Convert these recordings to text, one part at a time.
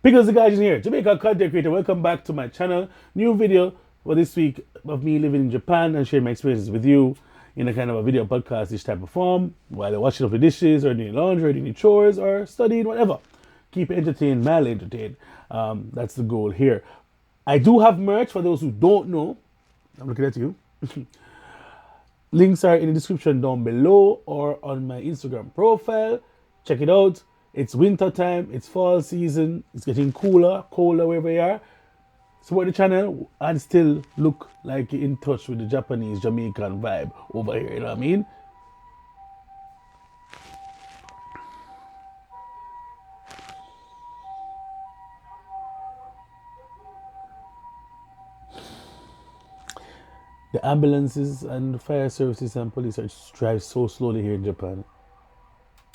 Pickles the Guardian here, Jamaica content creator. Welcome back to my channel. New video for this week of me living in Japan and sharing my experiences with you in a kind of a video podcast, this type of form, while you're washing up the dishes or doing laundry or doing chores or studying, whatever. Keep it entertained, mildly entertained. That's the goal here. I do have merch for those who don't know. I'm looking at you. Links are in the description down below or on my Instagram profile. Check it out. It's winter time, it's fall season, it's getting colder wherever you are. Support the channel and still look like you're in touch with the Japanese Jamaican vibe over here, you know what I mean? The ambulances and fire services and police are drive so slowly here in Japan.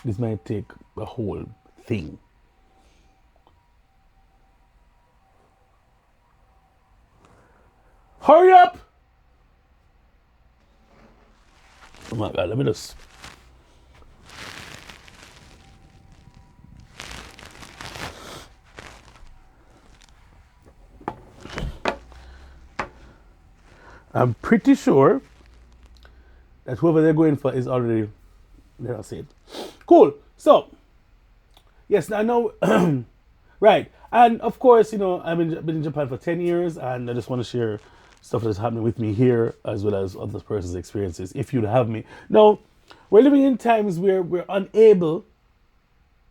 This might take a whole thing. Hurry up! Oh my God, let me just. I'm pretty sure that whoever they're going for is already, let us say it. Cool. So, yes, I know. Right. And of course, you know, I've been in Japan for 10 years and I just want to share stuff that's happening with me here as well as other person's experiences, if you'd have me. Now, we're living in times where we're unable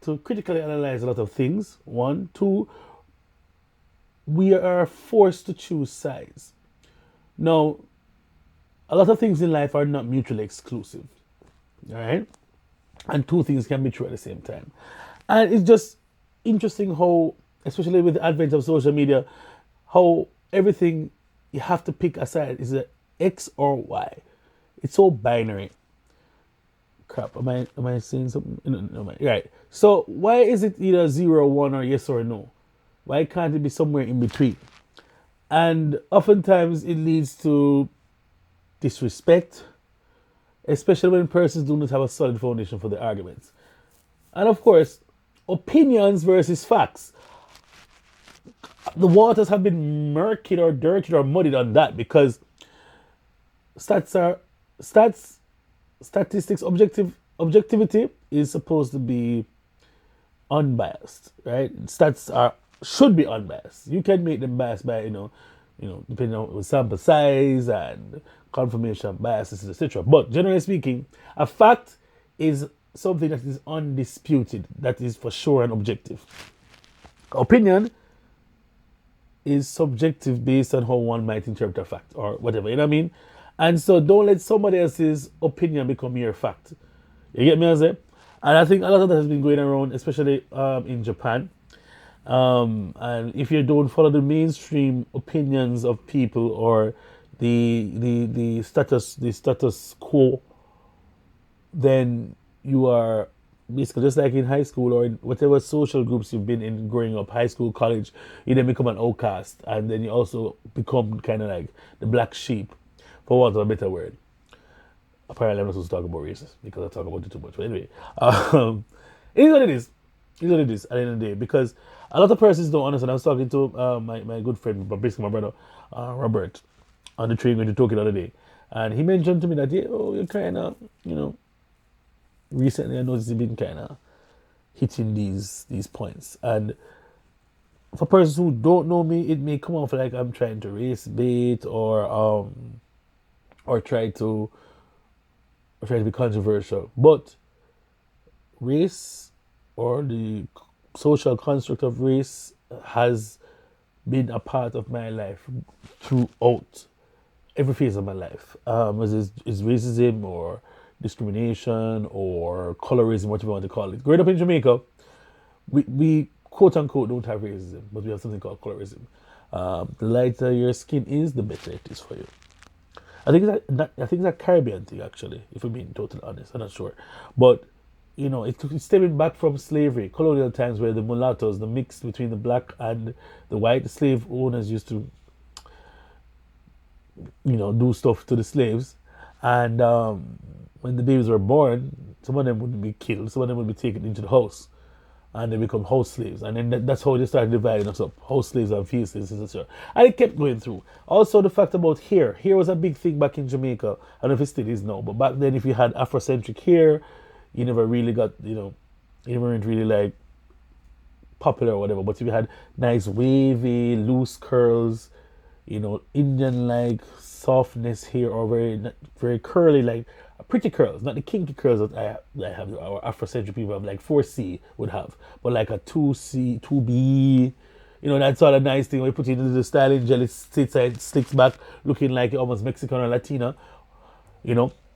to critically analyze a lot of things. One. Two, we are forced to choose sides. Now, a lot of things in life are not mutually exclusive. All right? And two things can be true at the same time. And it's just interesting how, especially with the advent of social media, how everything you have to pick a side is a X or Y. It's so binary. Crap, am I saying something? No, right. So why is it either 0 or 1 or yes or no? Why can't it be somewhere in between? And oftentimes it leads to disrespect, especially when persons do not have a solid foundation for the arguments. And of course, opinions versus facts. The waters have been murkied or dirtied or muddied on that because statistics, objectivity is supposed to be unbiased, right? Should be unbiased. You can make them biased by, depending on sample size and confirmation biases, etc. But generally speaking, a fact is something that is undisputed, that is for sure and objective. Opinion is subjective based on how one might interpret a fact or whatever, you know what I mean? And so don't let somebody else's opinion become your fact. You get me, I say? And I think a lot of that has been going around, especially in Japan. And if you don't follow the mainstream opinions of people or the status quo, then you are basically just like in high school or in whatever social groups you've been in growing up, high school, college, you then become an outcast and then you also become kind of like the black sheep, for want of a better word. Apparently I'm not supposed to talk about races because I talk about it too much. But anyway, it is what it is. It is what it is at the end of the day, because a lot of persons don't understand. I was talking to my good friend, basically my brother, Robert, on the train going to Tokyo the other day. And he mentioned to me that, you're kind of, recently I noticed you've been kind of hitting these points. And for persons who don't know me, it may come off like I'm trying to race bait or try to be controversial. But race or the social construct of race has been a part of my life throughout every phase of my life. Whether it's racism or discrimination or colorism, whatever you want to call it. Growing up in Jamaica, we quote unquote don't have racism, but we have something called colorism. The lighter your skin is, the better it is for you. I think it's a Caribbean thing actually, if I'm being totally honest. I'm not sure. But it's stemming back from slavery, colonial times, where the mulattoes, the mix between the black and the white, the slave owners used to, do stuff to the slaves. And when the babies were born, some of them would be killed, some of them would be taken into the house. and they become house slaves. And then that's how they started dividing us up: house slaves and field slaves, etc. And it kept going through. Also, the fact about hair. Hair was a big thing back in Jamaica. I don't know if it still is now, but back then, if you had Afrocentric hair, you never really got, you weren't really like popular or whatever. But if you had nice wavy, loose curls, Indian like softness here, or very curly, like pretty curls, not the kinky curls that I have, or Afrocentric people have, like 4C would have, but like a 2C, 2B, that sort of nice thing where you put it into the styling gel, it sits and slicks back, looking like you're almost Mexican or Latina,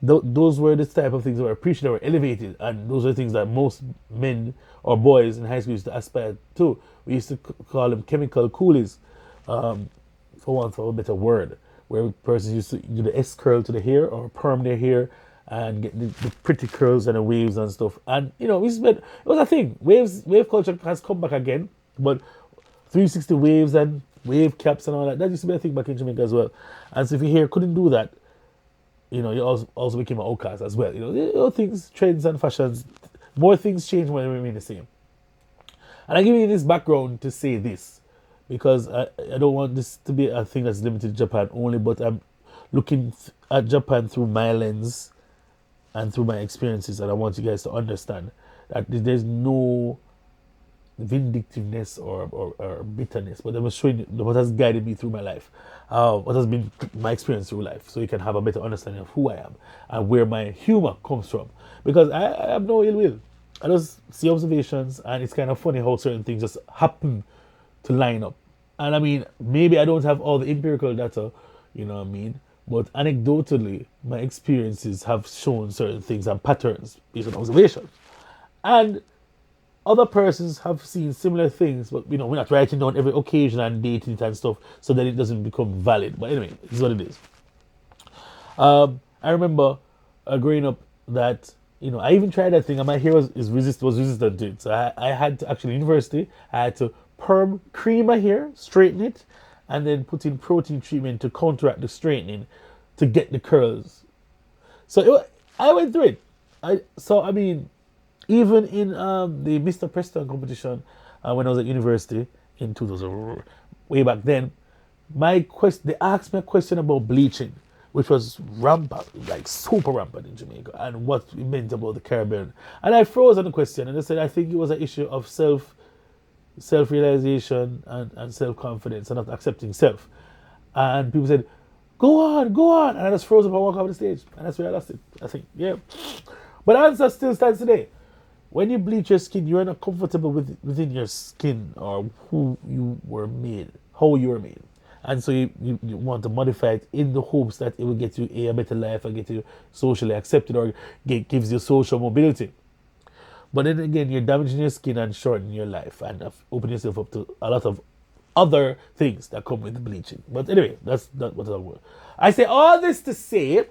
those were the type of things that were appreciated, that were elevated, and those are the things that most men or boys in high school used to aspire to. We used to call them chemical coolies, for want of a better word, where persons used to do the S curl to the hair or perm their hair and get the pretty curls and the waves and stuff. And it was a thing. Wave culture has come back again, but 360 waves and wave caps and all that used to be a thing back in Jamaica as well. And so if your hair couldn't do that, you also became an outcast as well. Things, trends and fashions, more things change when they remain the same. And I give you this background to say this, because I don't want this to be a thing that's limited to Japan only, but I'm looking at Japan through my lens and through my experiences, and I want you guys to understand that there's no vindictiveness or bitterness, but I'm showing you what has guided me through my life, what has been my experience through life, so you can have a better understanding of who I am and where my humor comes from. Because I have no ill will. I just see observations, and it's kind of funny how certain things just happen to line up. And I mean, maybe I don't have all the empirical data, but anecdotally, my experiences have shown certain things and patterns based on observation. And other persons have seen similar things, but we're not writing down every occasion and dating it and stuff so that it doesn't become valid. But anyway, this is what it is. I remember growing up that I even tried that thing, and my hair was resistant to it. So I had to, actually, in university, I had to cream my hair, straighten it, and then put in protein treatment to counteract the straightening to get the curls. So I went through it. Even in the Mr. Preston competition when I was at university in 2000, way back then, they asked me a question about bleaching, which was rampant, like super rampant in Jamaica, and what it meant about the Caribbean. And I froze on the question, and I said I think it was an issue of self-realization and self-confidence and not accepting self. And people said, go on. And I just froze up and walked off the stage. And that's where I lost it, I think. Yeah. But the answer still stands today. When you bleach your skin, you're not comfortable within your skin or who you were made, how you were made. And so you want to modify it in the hopes that it will get you a better life and get you socially accepted, or gives you social mobility. But then again, you're damaging your skin and shortening your life and opening yourself up to a lot of other things that come with bleaching. But anyway, that's not what I want. I say all this to say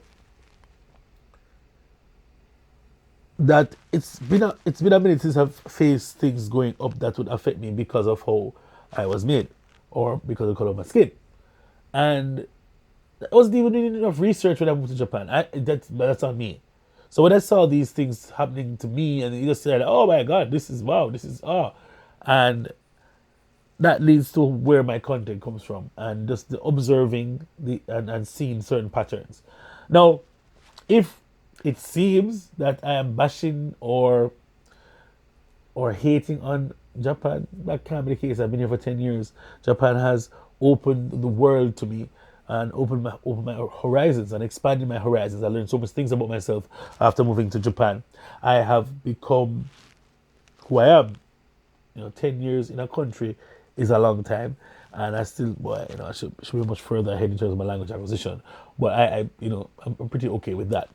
that it's been a minute since I've faced things going up that would affect me because of how I was made or because of the color of my skin. And I wasn't even doing enough research when I moved to Japan. That's on me. So when I saw these things happening to me, and you just said, oh my God, this is and that leads to where my content comes from, and just the observing and seeing certain patterns. Now, if it seems that I am bashing or hating on Japan, that can't be the case. I've been here for 10 years. Japan has opened the world to me and opened my horizons and expanded my horizons. I learned so much things about myself after moving to Japan. I have become who I am. 10 years in a country is a long time, and I still, I should be much further ahead in terms of my language acquisition. But I'm pretty okay with that.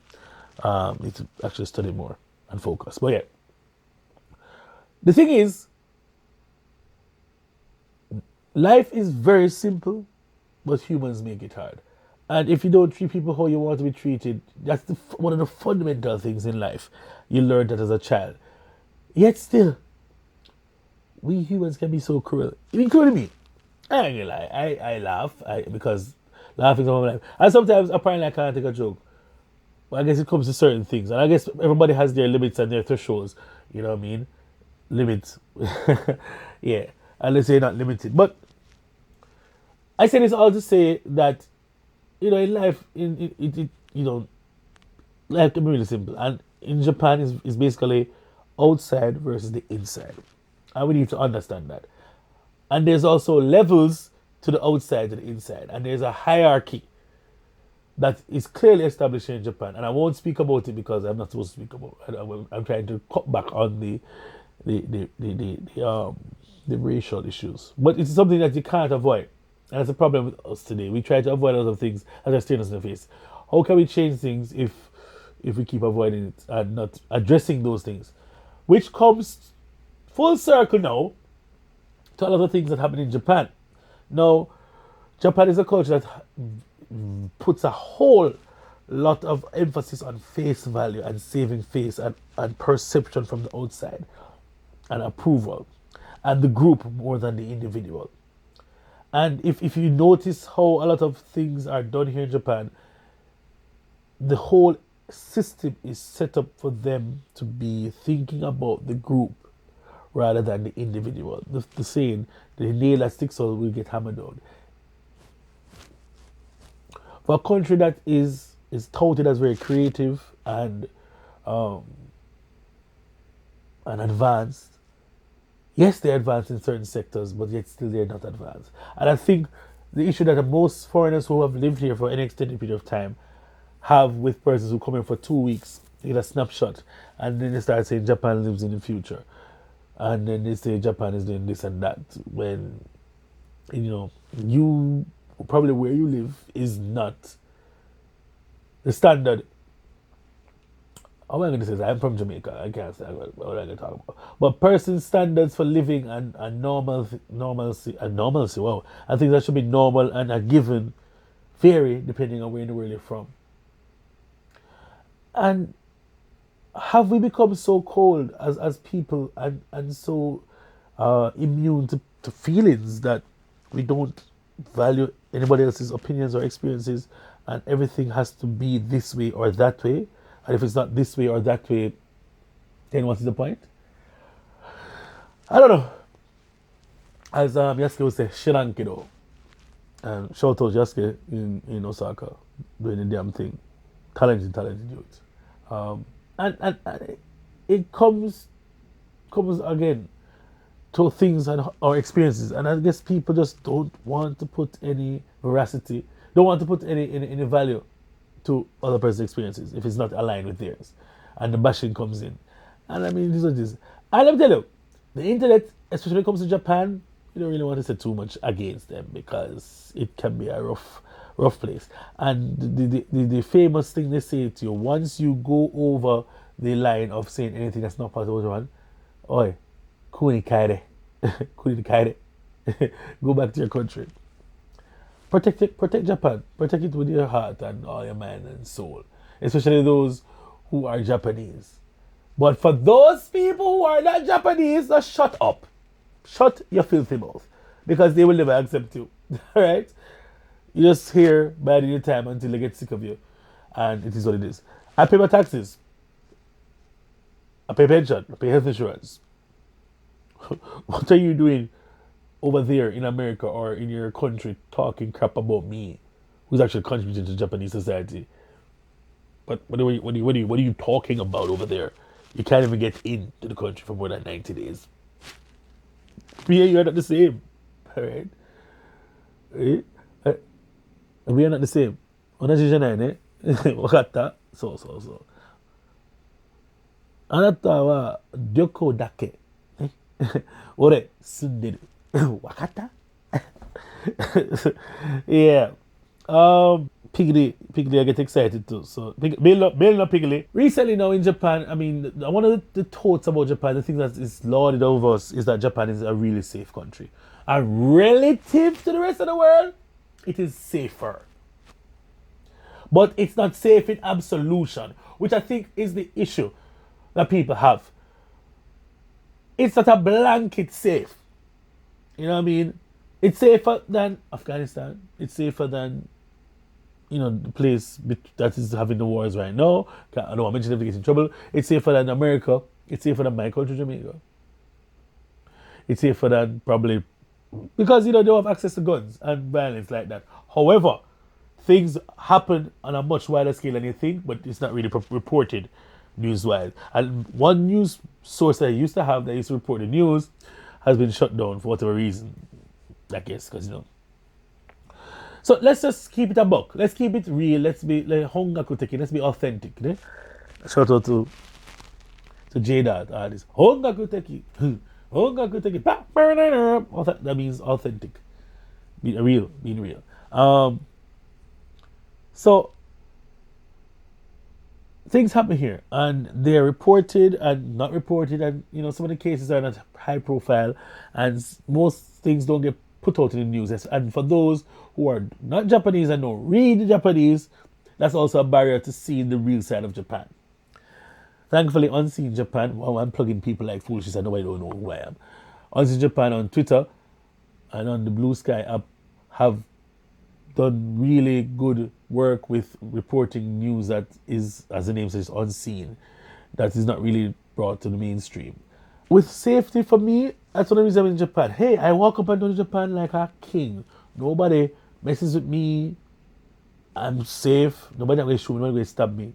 Need to actually study more and focus. But yeah, the thing is, life is very simple, but humans make it hard. And if you don't treat people how you want to be treated, that's one of the fundamental things in life. You learn that as a child. Yet still, we humans can be so cruel, including me. I ain't gonna lie. I laugh because laughing is all my life. And sometimes apparently I can't take a joke. But I guess it comes to certain things. And I guess everybody has their limits and their thresholds. You know what I mean? limit. Yeah, unless you're not limited. But I say this all to say that in life, life can be really simple. And in Japan is basically outside versus the inside, and we need to understand that. And there's also levels to the outside to the inside, and there's a hierarchy that is clearly established in Japan. And I won't speak about it because I'm not supposed to speak about it. I'm trying to cut back on the racial issues, but it's something that you can't avoid, and that's a problem with us today. We try to avoid a lot of things that are staring us in the face. How can we change things if we keep avoiding it and not addressing those things? Which comes full circle now to a lot of things that happen in Japan. Now, Japan is a culture that puts a whole lot of emphasis on face value and saving face and perception from the outside and approval and the group more than the individual. And if you notice how a lot of things are done here in Japan, the whole system is set up for them to be thinking about the group rather than the individual. The saying, the nail that sticks out will get hammered down. For a country that is touted as very creative and advanced, yes, they're advanced in certain sectors, but yet still they're not advanced. And I think the issue that most foreigners who have lived here for an extended period of time have with persons who come here for 2 weeks, they get a snapshot, and then they start saying Japan lives in the future. And then they say Japan is doing this and that, when, you probably where you live is not the standard. How am I going to say this? I'm from Jamaica. I can't say what I'm going to talk about. But person standards for living and normalcy, wow. I think that should be normal and a given vary depending on where in the world you're from. And have we become so cold as people and so immune to feelings that we don't value anybody else's opinions or experiences, and everything has to be this way or that way? And if it's not this way or that way, then what is the point? I don't know. As Yasuke would say, Shirankido. And shout out Yasuke in Osaka, doing the damn thing. Talented youth. And it comes again to things and our experiences. And I guess people just don't want to put any veracity, don't want to put any value to other person's experiences if it's not aligned with theirs. And the bashing comes in. And I mean, this is what it is. And let me tell you, the internet, especially when it comes to Japan, you don't really want to say too much against them because it can be a rough place. And the famous thing they say to you, once you go over the line of saying anything that's not part of one, oi, kuni kaire, kuni kaire, go back to your country. Protect Japan. Protect it with your heart and all your mind and soul. Especially those who are Japanese. But for those people who are not Japanese, just shut up. Shut your filthy mouth. Because they will never accept you. Alright? You just here biding your time until they get sick of you. And it is what it is. I pay my taxes. I pay pension. I pay health insurance. What are you doing over there in America or in your country talking crap about me, who's actually contributing to Japanese society? But what are you talking about over there? You can't even get into the country for more than 90 days. Me and you are not the same. Alright? We are not the same. 同じじゃないね。わかった?そうそうそう。あなたは旅行だけ。ね、俺住んでる。わかった? Yeah. Piggly, I get excited too. So, Bill up Piggly. Recently now in Japan, I mean, one of the thoughts about Japan, the thing that is lauded over us is that Japan is a really safe country. And relative to the rest of the world, it is safer. But it's not safe in absolution, which I think is the issue that people have. It's not a blanket safe. You know what I mean? It's safer than Afghanistan. It's safer than, the place that is having the wars right now. I don't want to mention if they get in trouble. It's safer than America. It's safer than my country, Jamaica. It's safer than probably because they don't have access to guns and violence like that. However, things happen on a much wider scale than you think, but it's not really reported news-wise. And one news source that I used to have that used to report the news has been shut down for whatever reason. I guess because So let's just keep it a buck. Let's keep it real. Let's be like Hongaku. Let's be authentic. Shout out to J Dot artist. Hongaku teki. Hongaku teki. That means authentic. Being real. So things happen here, and they're reported and not reported, and some of the cases are not high profile, and most things don't get put out in the news. And for those who are not Japanese and don't read Japanese, that's also a barrier to seeing the real side of Japan. Thankfully, Unseen Japan, I'm plugging people like foolishness, and nobody don't know who I am. Unseen Japan on Twitter and on the Blue Sky app have done really good work with reporting news that is, as the name says, unseen, that is not really brought to the mainstream. With safety for me, that's one of the reasons I'm in Japan. Hey, I walk up and down Japan like a king. Nobody messes with me. I'm safe. Nobody going to shoot me. Nobody going to stab me.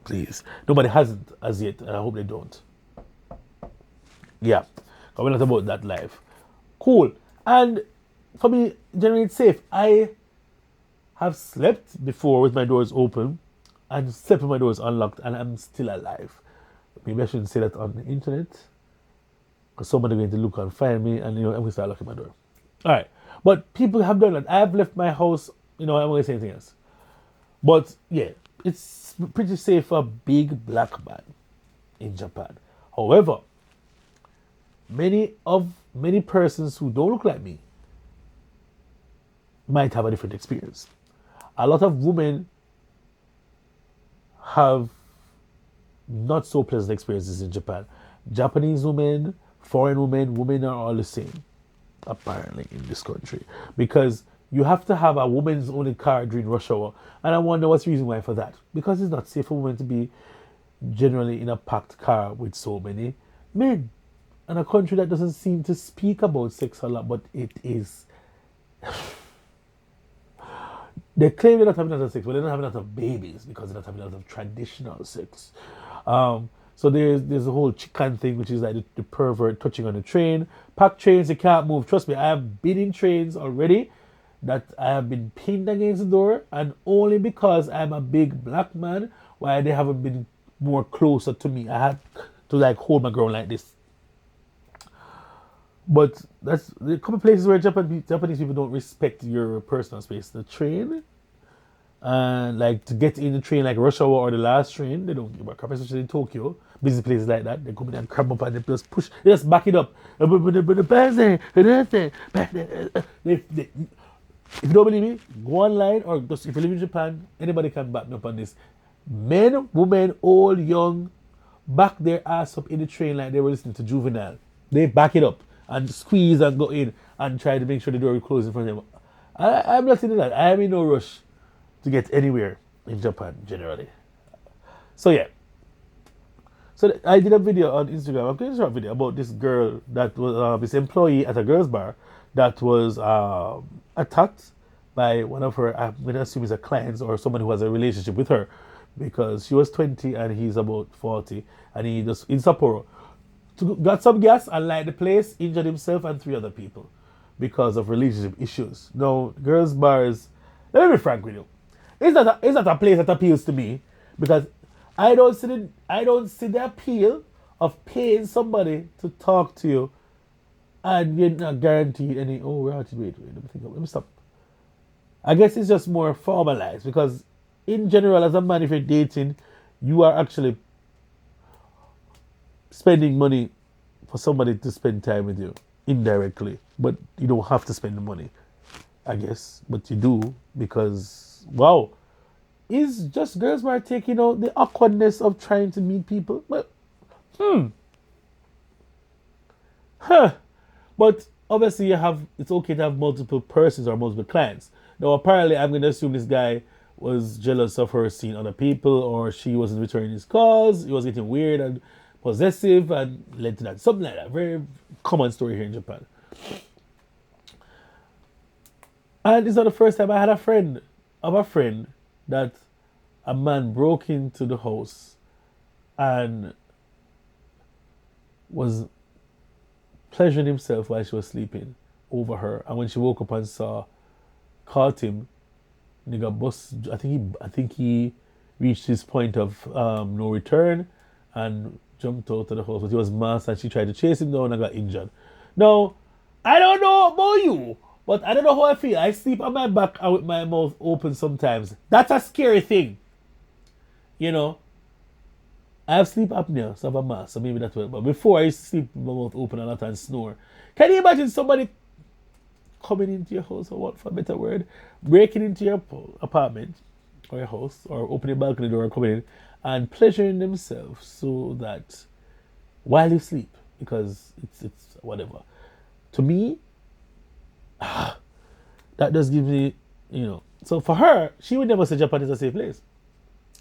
Please. Nobody hasn't as yet, and I hope they don't. Yeah. We're not about that life. Cool. And for me, generally it's safe. I have slept before with my doors open and slept with my doors unlocked, and I'm still alive. Maybe I shouldn't say that on the internet, because somebody's going to look and find me, and I'm going to start locking my door. All right. But people have done that. I've left my house, I'm not going to say anything else. But yeah, it's pretty safe for a big black man in Japan. However, many persons who don't look like me might have a different experience. A lot of women have not so pleasant experiences in Japan. Japanese women, foreign women are all the same, apparently, in this country. Because you have to have a woman's only car during rush hour. And I wonder what's the reason why for that. Because it's not safe for women to be generally in a packed car with so many men. And a country that doesn't seem to speak about sex a lot, but it is. They claim they're not having enough sex, but they're not having enough babies because they're not having enough traditional sex. So there's a whole chicken thing, which is like the pervert touching on the train. Packed trains, you can't move. Trust me, I have been in trains already that I have been pinned against the door, and only because I'm a big black man, why they haven't been more closer to me. I had to like hold my girl like this. But that's the couple places where Japanese people don't respect your personal space. The train, and like to get in the train like rush hour or the last train, they don't give a crap, especially in Tokyo. Busy places like that, they come in and cram up and they just push, they just back it up. If you don't believe me, go online, or just if you live in Japan, anybody can back me up on this. Men, women, old, young, back their ass up in the train like they were listening to Juvenile. They back it up and squeeze and go in and try to make sure the door is closed in front of them. I'm not into that. I am in no rush to get anywhere in Japan, generally. So yeah. So I did a video on Instagram, I'm going to show a video about this girl that was, this employee at a girls' bar that was attacked by one of her, I'm going to assume is a client or someone who has a relationship with her, because she was 20 and he's about 40, and he just, in Sapporo, got some gas and light the place, injured himself and 3 other people because of relationship issues. Now, girls' bars, let me be frank with you, it's not a place that appeals to me, because I don't see the appeal of paying somebody to talk to you and you're not guaranteed any. Oh, wait, let me stop. I guess it's just more formalized, because in general, as a man, if you're dating, you are actually spending money for somebody to spend time with you indirectly, but you don't have to spend the money, I guess, but you do, because wow, is just girls were taking out the awkwardness of trying to meet people. But but obviously it's okay to have multiple persons or multiple clients. Now apparently I'm going to assume this guy was jealous of her seeing other people, or she wasn't returning his calls, he was getting weird and possessive and led to that. Something like that. Very common story here in Japan. And it's not the first time I had a friend that a man broke into the house and was pleasuring himself while she was sleeping over her. And when she woke up and caught him, nigga bust. I think he reached his point of no return and jumped out of the house. But he was masked and she tried to chase him down and got injured. Now, I don't know about you, but I don't know how I feel. I sleep on my back and with my mouth open sometimes. That's a scary thing. You know, I have sleep apnea, so I have a mask, so maybe that's what. But before I used to sleep with my mouth open a lot and snore. Can you imagine somebody coming into your house, or what for a better word, breaking into your apartment or your house, or opening the balcony door and coming in and pleasuring themselves so that while you sleep, because it's whatever. To me, that does give me, So for her, she would never say Japan is a safe place.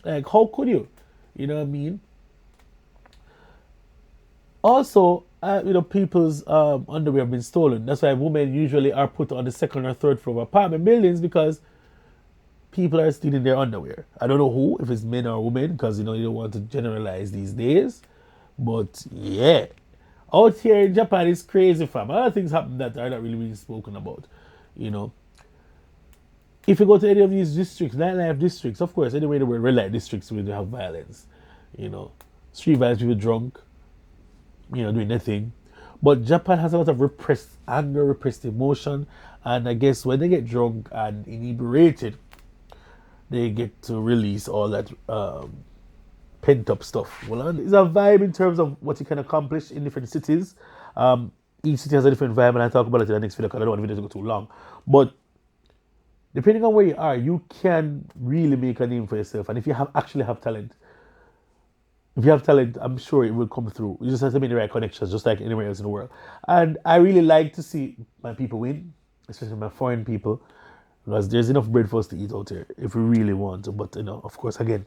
Like, how could you? You know what I mean? Also, people's underwear have been stolen. That's why women usually are put on the second or third floor of apartment buildings, because people are stealing their underwear. I don't know who, if it's men or women, because you don't want to generalize these days. But yeah, out here in Japan, it's crazy, fam. A lot of things happen that are not really being spoken about. If you go to any of these districts, nightlife districts, of course, anyway, the word red light districts where they have violence. Street violence, people drunk, doing nothing. But Japan has a lot of repressed anger, repressed emotion, and I guess when they get drunk and inebriated, they get to release all that pent up stuff. Well, it's a vibe in terms of what you can accomplish in different cities. Each city has a different vibe, and I talk about it in the next video because I don't want the video to go too long. But depending on where you are, you can really make a name for yourself. And if you actually have talent, I'm sure it will come through. You just have to make the right connections, just like anywhere else in the world. And I really like to see my people win, especially my foreign people, because there's enough bread for us to eat out here if we really want to. But, of course, again,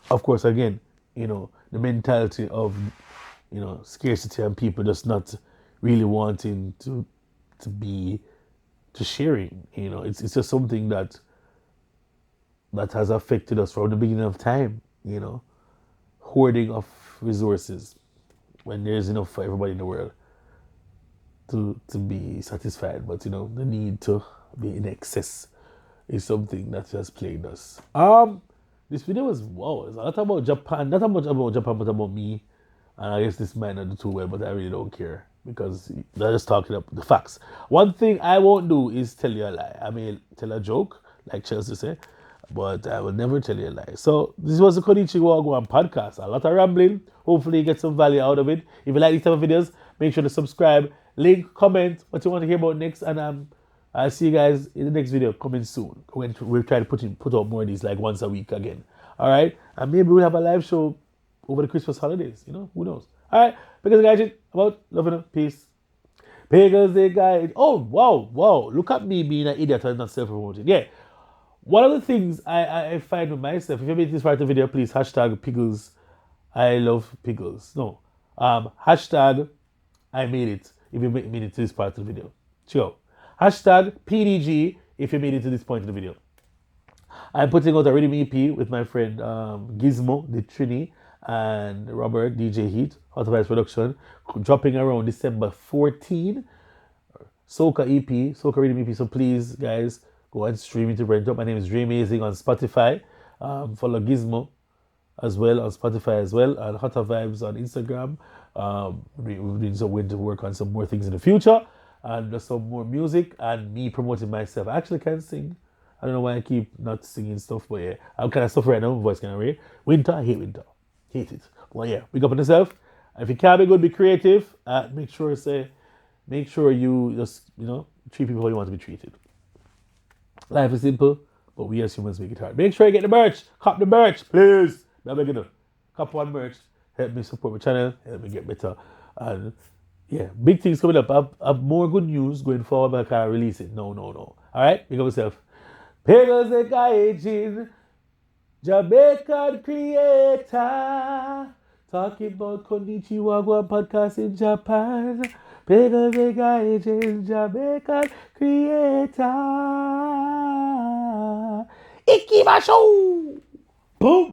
the mentality of, scarcity and people just not really wanting to sharing. It's just something that has affected us from the beginning of time. Hoarding of resources when there's enough for everybody in the world to be satisfied. But the need to be in excess is something that has plagued us. This video was It's a lot about Japan, not much about Japan, but about me. And I guess this might not do too well, but I really don't care, because they're just talking up the facts. One thing I won't do is tell you a lie. I may tell a joke, like Chelsea say, but I will never tell you a lie. So this was the Konnichi Wahgwan podcast. A lot of rambling. Hopefully you get some value out of it. If you like these type of videos, make sure to subscribe, link, comment what you want to hear about next, and I'll see you guys in the next video coming soon. We'll try to put out more of these like once a week again. All right, and maybe we'll have a live show over the Christmas holidays. Who knows? All right, because the guy about loving peace. Because the guy. Oh wow! Look at me being an idiot and not self-promoting. Yeah. One of the things I find with myself, if you made this part of the video, please hashtag Pickles. I love Pickles. No. Hashtag I made it if you made it to this part of the video. Chill. Hashtag PDG if you made it to this point of the video. I'm putting out a rhythm EP with my friend Gizmo, the Trini, and Robert, DJ Heat, Hot Vibes Production, dropping around December 14. Soca EP, Soca Rhythm EP. So please, guys, go and stream it to rent up. My name is Dreamazing on Spotify. Follow Gizmo as well on Spotify as well, and Hotter Vibes on Instagram. We're doing some way to work on some more things in the future, and just some more music and me promoting myself. I actually can sing. I don't know why I keep not singing stuff, but yeah, I'm kind of stuff right now. My voice kind of weird. Winter, I hate winter. Hate it. Well, yeah, big up on yourself. If you can't be good, be creative. Make sure you just treat people how you want to be treated. Life is simple, but we as humans make it hard. Make sure you get the merch. Cop the merch, please. I'm begging you. Cop one merch. Help me support my channel. Help me get better. And yeah, big things coming up. I have more good news going forward, but I can't release it. No. All right, big up yourself. Pegos de Gaijin. Jamaican creator. Talking about Konnichi Wahgwan podcast in Japan. Bigger agent, Jamaican creator. Ikimashou! Boom!